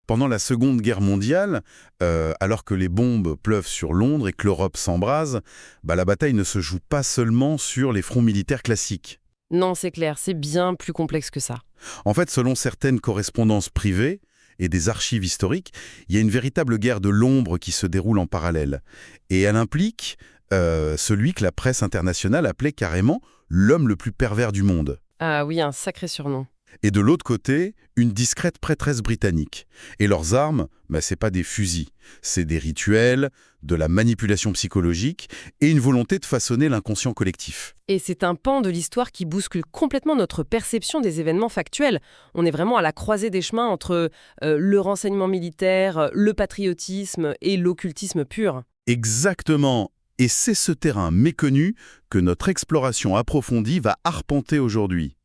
Pendant la Seconde Guerre mondiale, alors que les bombes pleuvent sur Londres et que l'Europe s'embrase, la bataille ne se joue pas seulement sur les fronts militaires classiques. Non, c'est clair, c'est bien plus complexe que ça. En fait, selon certaines correspondances privées et des archives historiques, il y a une véritable guerre de l'ombre qui se déroule en parallèle. Et elle implique celui que la presse internationale appelait carrément l'homme le plus pervers du monde. Ah oui, un sacré surnom. Et de l'autre côté, une discrète prêtresse britannique. Et leurs armes, c'est pas des fusils, c'est des rituels, de la manipulation psychologique et une volonté de façonner l'inconscient collectif. Et c'est un pan de l'histoire qui bouscule complètement notre perception des événements factuels. On est vraiment à la croisée des chemins entre le renseignement militaire, le patriotisme et l'occultisme pur. Exactement. Et c'est ce terrain méconnu que notre exploration approfondie va arpenter aujourd'hui.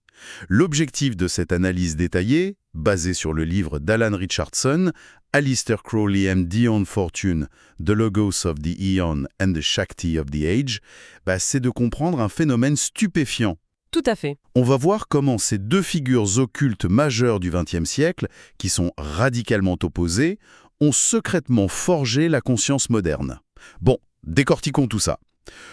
L'objectif de cette analyse détaillée, basée sur le livre d'Alan Richardson, Aleister Crowley and Dion Fortune, The Logos of the Aeon and the Shakti of the Age, c'est de comprendre un phénomène stupéfiant. Tout à fait. On va voir comment ces deux figures occultes majeures du XXe siècle, qui sont radicalement opposées, ont secrètement forgé la conscience moderne. Bon, décortiquons tout ça.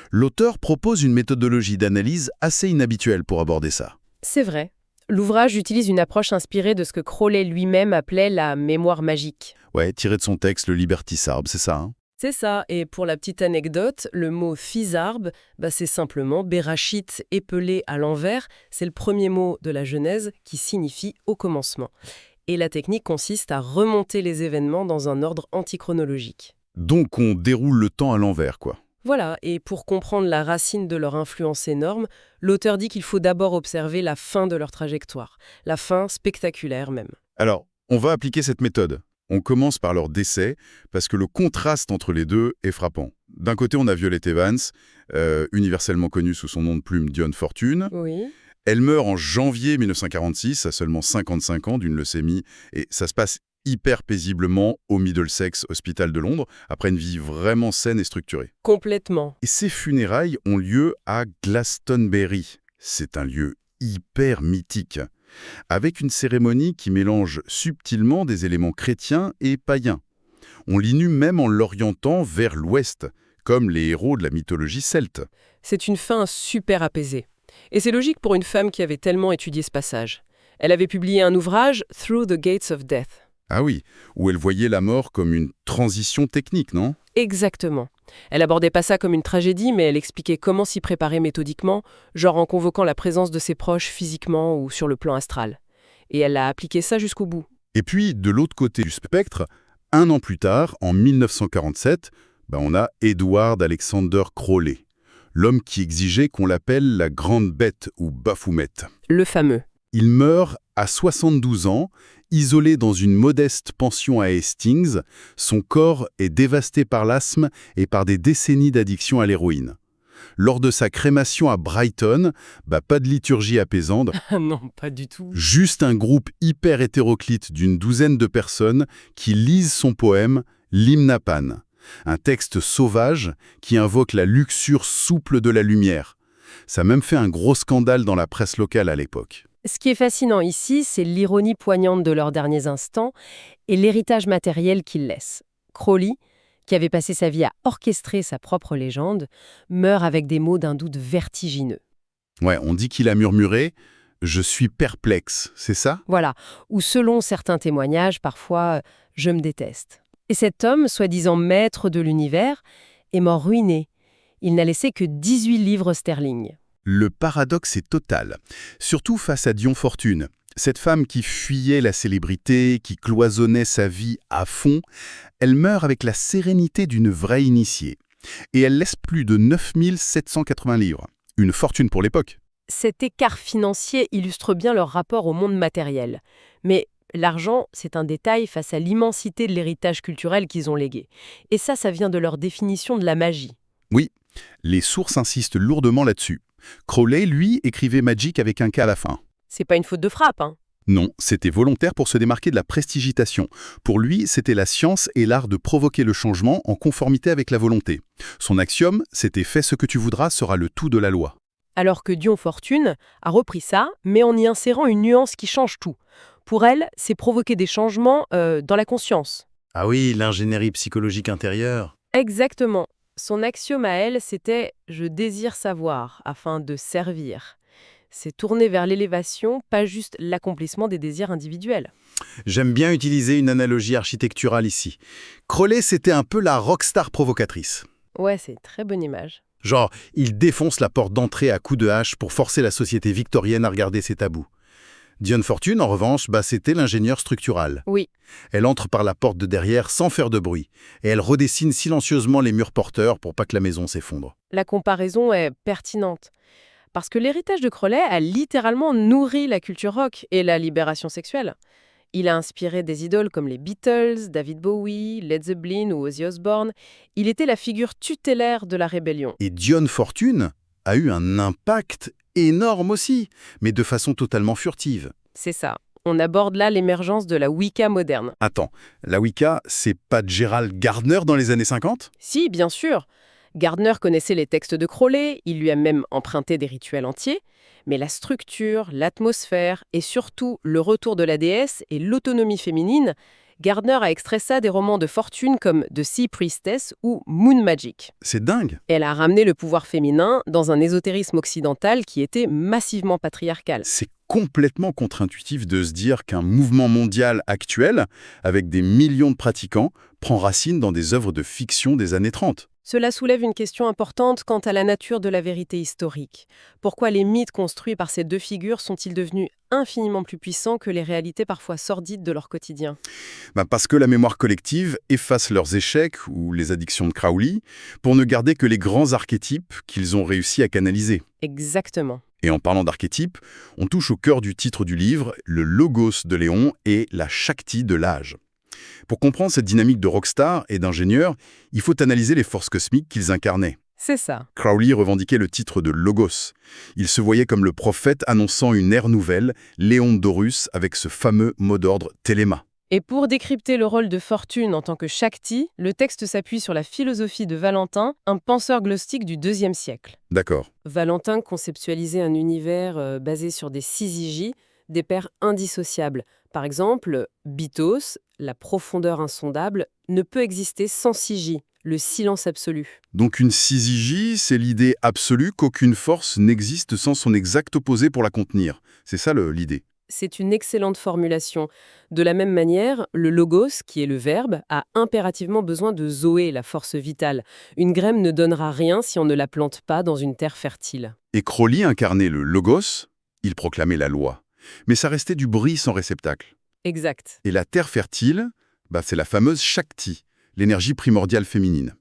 L'auteur propose une méthodologie d'analyse assez inhabituelle pour aborder ça. C'est vrai. L'ouvrage utilise une approche inspirée de ce que Crowley lui-même appelait la mémoire magique. Ouais, tiré de son texte Le Libertisarb, c'est ça, hein? C'est ça, et pour la petite anecdote, le mot Thisarb, c'est simplement Berachit épelé à l'envers, c'est le premier mot de la Genèse qui signifie au commencement. Et la technique consiste à remonter les événements dans un ordre antichronologique. Donc on déroule le temps à l'envers, quoi. Voilà, et pour comprendre la racine de leur influence énorme, l'auteur dit qu'il faut d'abord observer la fin de leur trajectoire, la fin spectaculaire même. Alors, on va appliquer cette méthode. On commence par leur décès, parce que le contraste entre les deux est frappant. D'un côté, on a Violet Evans, universellement connue sous son nom de plume Dion Fortune. Oui. Elle meurt en janvier 1946, à seulement 55 ans, d'une leucémie, et ça se passe hyper paisiblement au Middlesex Hospital de Londres, après une vie vraiment saine et structurée. Complètement. Et ces funérailles ont lieu à Glastonbury. C'est un lieu hyper mythique, avec une cérémonie qui mélange subtilement des éléments chrétiens et païens. On l'inhue même en l'orientant vers l'ouest, comme les héros de la mythologie celte. C'est une fin super apaisée. Et c'est logique pour une femme qui avait tellement étudié ce passage. Elle avait publié un ouvrage, Through the Gates of Death. Ah oui, où elle voyait la mort comme une transition technique, non? Exactement. Elle abordait pas ça comme une tragédie, mais elle expliquait comment s'y préparer méthodiquement, genre en convoquant la présence de ses proches physiquement ou sur le plan astral. Et elle a appliqué ça jusqu'au bout. Et puis, de l'autre côté du spectre, un an plus tard, en 1947, on a Edward Alexander Crowley, l'homme qui exigeait qu'on l'appelle la Grande Bête ou Baphomet. Le fameux. Il meurt à 72 ans, isolé dans une modeste pension à Hastings. Son corps est dévasté par l'asthme et par des décennies d'addiction à l'héroïne. Lors de sa crémation à Brighton, pas de liturgie apaisante. Non, pas du tout. Juste un groupe hyper hétéroclite d'une douzaine de personnes qui lisent son poème « L'hymne à Pan », un texte sauvage qui invoque la luxure souple de la lumière. Ça a même fait un gros scandale dans la presse locale à l'époque. Ce qui est fascinant ici, c'est l'ironie poignante de leurs derniers instants et l'héritage matériel qu'ils laissent. Crowley, qui avait passé sa vie à orchestrer sa propre légende, meurt avec des mots d'un doute vertigineux. Ouais, on dit qu'il a murmuré « Je suis perplexe », c'est ça? Voilà, ou selon certains témoignages, parfois « je me déteste ». Et cet homme, soi-disant maître de l'univers, est mort ruiné. Il n'a laissé que 18 livres sterling. Le paradoxe est total, surtout face à Dion Fortune. Cette femme qui fuyait la célébrité, qui cloisonnait sa vie à fond, elle meurt avec la sérénité d'une vraie initiée. Et elle laisse plus de 9 780 livres. Une fortune pour l'époque. Cet écart financier illustre bien leur rapport au monde matériel. Mais l'argent, c'est un détail face à l'immensité de l'héritage culturel qu'ils ont légué. Et ça vient de leur définition de la magie. Oui, les sources insistent lourdement là-dessus. Crowley, lui, écrivait Magic avec un K à la fin. C'est pas une faute de frappe, hein? Non, c'était volontaire pour se démarquer de la prestigitation. Pour lui, c'était la science et l'art de provoquer le changement en conformité avec la volonté. Son axiome, c'était « fais ce que tu voudras sera le tout de la loi ». Alors que Dion Fortune a repris ça, mais en y insérant une nuance qui change tout. Pour elle, c'est provoquer des changements dans la conscience. Ah oui, l'ingénierie psychologique intérieure. Exactement. Son axiome à elle, c'était « je désire savoir afin de servir ». C'est tourner vers l'élévation, pas juste l'accomplissement des désirs individuels. J'aime bien utiliser une analogie architecturale ici. Crowley, c'était un peu la rockstar provocatrice. Ouais, c'est une très bonne image. Genre, il défonce la porte d'entrée à coups de hache pour forcer la société victorienne à regarder ses tabous. Dionne Fortune, en revanche, c'était l'ingénieur structural. Oui, Elle entre par la porte de derrière sans faire de bruit, et elle redessine silencieusement les murs porteurs pour pas que la maison s'effondre. la comparaison est pertinente. Parce que l'héritage de Crowley a littéralement nourri la culture rock et la libération sexuelle. Il a inspiré des idoles comme les Beatles, David Bowie, Led Zeppelin ou Ozzy Osbourne. Il était la figure tutélaire de la rébellion. Et Dionne Fortune a eu un impact énorme aussi, mais de façon totalement furtive. C'est ça. On aborde là l'émergence de la Wicca moderne. Attends, la Wicca, c'est pas Gerald Gardner dans les années 50 ? Si, bien sûr. Gardner connaissait les textes de Crowley, il lui a même emprunté des rituels entiers, mais la structure, l'atmosphère et surtout le retour de la déesse et l'autonomie féminine, Gardner a extrait ça des romans de fortune comme The Sea Priestess ou Moon Magic. C'est dingue. Elle a ramené le pouvoir féminin dans un ésotérisme occidental qui était massivement patriarcal. C'est complètement contre-intuitif de se dire qu'un mouvement mondial actuel, avec des millions de pratiquants, prend racine dans des œuvres de fiction des années 30. Cela soulève une question importante quant à la nature de la vérité historique. Pourquoi les mythes construits par ces deux figures sont-ils devenus infiniment plus puissants que les réalités parfois sordides de leur quotidien ? Parce que la mémoire collective efface leurs échecs ou les addictions de Crowley pour ne garder que les grands archétypes qu'ils ont réussi à canaliser. Exactement. Et en parlant d'archétypes, on touche au cœur du titre du livre, le logos de Léon et la Shakti de l'âge. Pour comprendre cette dynamique de rockstar et d'ingénieur, il faut analyser les forces cosmiques qu'ils incarnaient. C'est ça. Crowley revendiquait le titre de logos. Il se voyait comme le prophète annonçant une ère nouvelle, Léon Dorus, avec ce fameux mot d'ordre téléma. Et pour décrypter le rôle de Fortune en tant que Shakti, le texte s'appuie sur la philosophie de Valentin, un penseur gnostique du IIe siècle. D'accord. Valentin conceptualisait un univers basé sur des syzygies, des paires indissociables. Par exemple, Bitos, la profondeur insondable, ne peut exister sans Sygie, le silence absolu. Donc une syzygie, c'est l'idée absolue qu'aucune force n'existe sans son exact opposé pour la contenir. C'est ça l'idée. C'est une excellente formulation. De la même manière, le logos, qui est le verbe, a impérativement besoin de Zoé, la force vitale. Une graine ne donnera rien si on ne la plante pas dans une terre fertile. Et Crowley incarnait le logos, il proclamait la loi. Mais ça restait du bruit sans réceptacle. Exact. Et la terre fertile, c'est la fameuse Shakti, l'énergie primordiale féminine.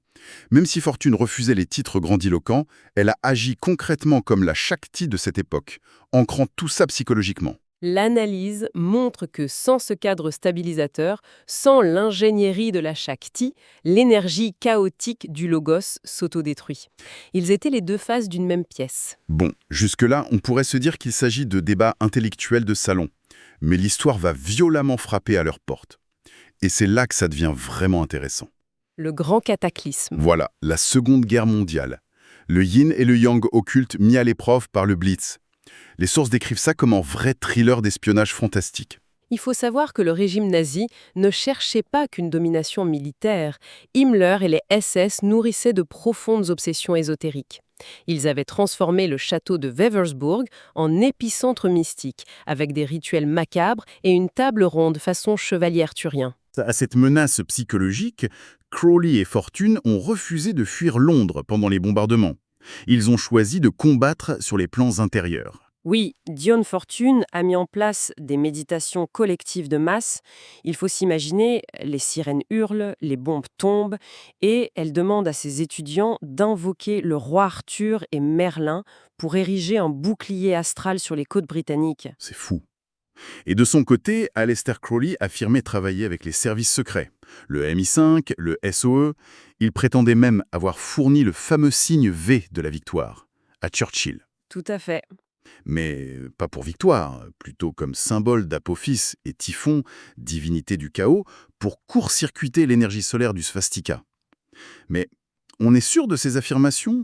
Même si Fortune refusait les titres grandiloquents, elle a agi concrètement comme la Shakti de cette époque, ancrant tout ça psychologiquement. L'analyse montre que sans ce cadre stabilisateur, sans l'ingénierie de la Shakti, l'énergie chaotique du logos s'autodétruit. Ils étaient les deux faces d'une même pièce. Bon, jusque-là, on pourrait se dire qu'il s'agit de débats intellectuels de salon. Mais l'histoire va violemment frapper à leur porte. Et c'est là que ça devient vraiment intéressant. Le grand cataclysme. Voilà, la Seconde Guerre mondiale. Le yin et le yang occulte mis à l'épreuve par le Blitz. Les sources décrivent ça comme un vrai thriller d'espionnage fantastique. Il faut savoir que le régime nazi ne cherchait pas qu'une domination militaire. Himmler et les SS nourrissaient de profondes obsessions ésotériques. Ils avaient transformé le château de Wewelsburg en épicentre mystique, avec des rituels macabres et une table ronde façon chevalier arthurien. À cette menace psychologique, Crowley et Fortune ont refusé de fuir Londres pendant les bombardements. Ils ont choisi de combattre sur les plans intérieurs. Oui, Dionne Fortune a mis en place des méditations collectives de masse. Il faut s'imaginer, les sirènes hurlent, les bombes tombent, et elle demande à ses étudiants d'invoquer le roi Arthur et Merlin pour ériger un bouclier astral sur les côtes britanniques. C'est fou. Et de son côté, Aleister Crowley affirmait travailler avec les services secrets. Le MI5, le SOE, il prétendait même avoir fourni le fameux signe V de la victoire, à Churchill. Tout à fait. Mais pas pour victoire, plutôt comme symbole d'Apophis et Typhon, divinité du chaos, pour court-circuiter l'énergie solaire du svastika. Mais on est sûr de ces affirmations ?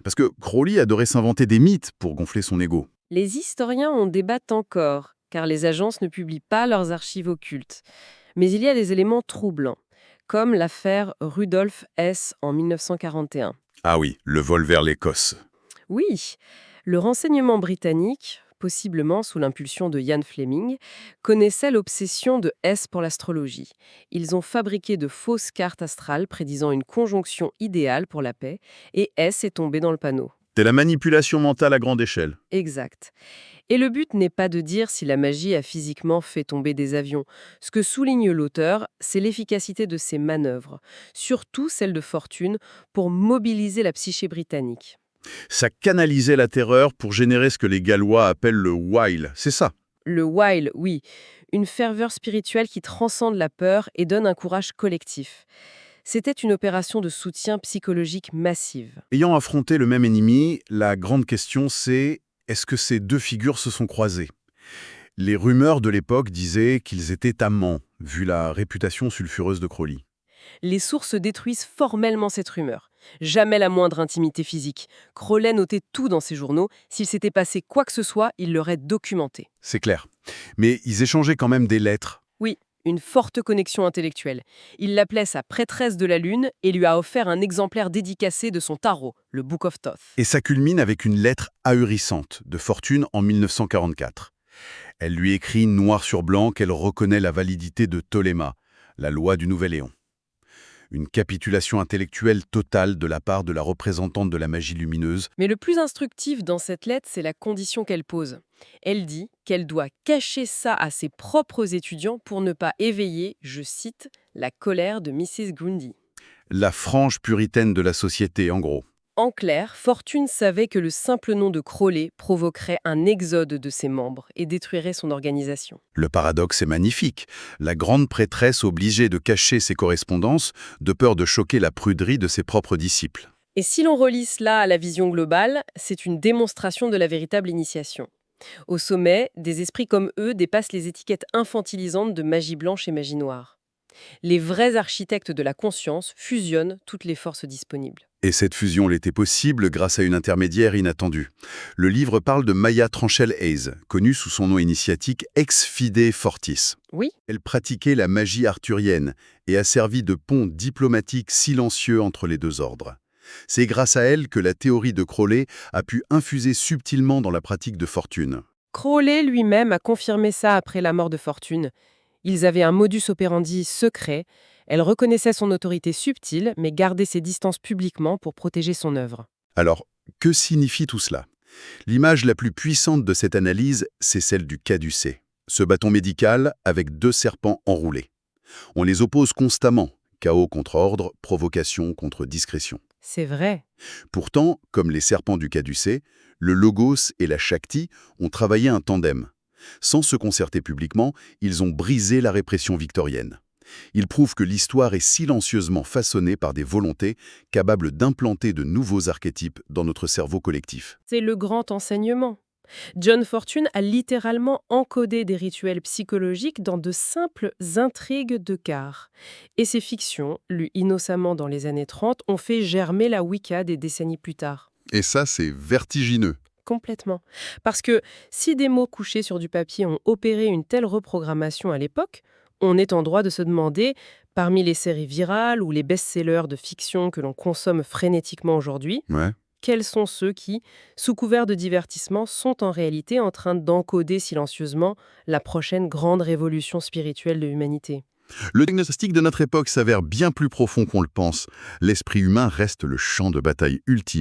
Parce que Crowley adorait s'inventer des mythes pour gonfler son ego. Les historiens en débattent encore. car les agences ne publient pas leurs archives occultes. Mais il y a des éléments troublants, comme l'affaire Rudolf Hess en 1941. Ah oui, le vol vers l'Écosse. Oui, le renseignement britannique, possiblement sous l'impulsion de Ian Fleming, connaissait l'obsession de Hess pour l'astrologie. Ils ont fabriqué de fausses cartes astrales prédisant une conjonction idéale pour la paix, et Hess est tombé dans le panneau. C'est la manipulation mentale à grande échelle. Exact. Et le but n'est pas de dire si la magie a physiquement fait tomber des avions. Ce que souligne l'auteur, c'est l'efficacité de ces manœuvres, surtout celle de Fortune, pour mobiliser la psyché britannique. Ça canalisait la terreur pour générer ce que les Gallois appellent le wile, c'est ça? Le wile, oui, une ferveur spirituelle qui transcende la peur et donne un courage collectif. C'était une opération de soutien psychologique massive. Ayant affronté le même ennemi, la grande question c'est, est-ce que ces deux figures se sont croisées? Les rumeurs de l'époque disaient qu'ils étaient amants, vu la réputation sulfureuse de Crowley. Les sources détruisent formellement cette rumeur. Jamais la moindre intimité physique. Crowley notait tout dans ses journaux. S'il s'était passé quoi que ce soit, il l'aurait documenté. C'est clair. Mais ils échangeaient quand même des lettres. Oui, une forte connexion intellectuelle. Il l'appelait sa prêtresse de la Lune et lui a offert un exemplaire dédicacé de son tarot, le Book of Thoth. Et ça culmine avec une lettre ahurissante de Fortune en 1944. Elle lui écrit noir sur blanc qu'elle reconnaît la validité de Toléma, la loi du Nouvel Éon. Une capitulation intellectuelle totale de la part de la représentante de la magie lumineuse. Mais le plus instructif dans cette lettre, c'est la condition qu'elle pose. Elle dit qu'elle doit cacher ça à ses propres étudiants pour ne pas éveiller, je cite, la colère de Mrs. Grundy. La frange puritaine de la société, en gros. En clair, Fortune savait que le simple nom de Crowley provoquerait un exode de ses membres et détruirait son organisation. Le paradoxe est magnifique. La grande prêtresse obligée de cacher ses correspondances, de peur de choquer la pruderie de ses propres disciples. Et si l'on relie cela à la vision globale, c'est une démonstration de la véritable initiation. Au sommet, des esprits comme eux dépassent les étiquettes infantilisantes de magie blanche et magie noire. Les vrais architectes de la conscience fusionnent toutes les forces disponibles. Et cette fusion l'était possible grâce à une intermédiaire inattendue. Le livre parle de Maya Tranchel-Hayes, connue sous son nom initiatique Ex Fide Fortis. Oui, Elle pratiquait la magie arthurienne et a servi de pont diplomatique silencieux entre les deux ordres. C'est grâce à elle que la théorie de Crowley a pu infuser subtilement dans la pratique de Fortune. Crowley lui-même a confirmé ça après la mort de Fortune. Ils avaient un modus operandi secret. Elle reconnaissait son autorité subtile, mais gardait ses distances publiquement pour protéger son œuvre. Alors, que signifie tout cela? L'image la plus puissante de cette analyse, c'est celle du caducée, ce bâton médical avec deux serpents enroulés. On les oppose constamment, chaos contre ordre, provocation contre discrétion. C'est vrai. Pourtant, comme les serpents du caducée, le Logos et la Shakti ont travaillé un tandem. Sans se concerter publiquement, ils ont brisé la répression victorienne. Ils prouvent que l'histoire est silencieusement façonnée par des volontés capables d'implanter de nouveaux archétypes dans notre cerveau collectif. C'est le grand enseignement. John Fortune a littéralement encodé des rituels psychologiques dans de simples intrigues de quart. Et ces fictions, lues innocemment dans les années 30, ont fait germer la Wicca des décennies plus tard. Et ça, c'est vertigineux. Complètement. Parce que si des mots couchés sur du papier ont opéré une telle reprogrammation à l'époque, on est en droit de se demander, parmi les séries virales ou les best-sellers de fiction que l'on consomme frénétiquement aujourd'hui, quels sont ceux qui, sous couvert de divertissement, sont en réalité en train d'encoder silencieusement la prochaine grande révolution spirituelle de l'humanité. Le diagnostic de notre époque s'avère bien plus profond qu'on le pense. L'esprit humain reste le champ de bataille ultime.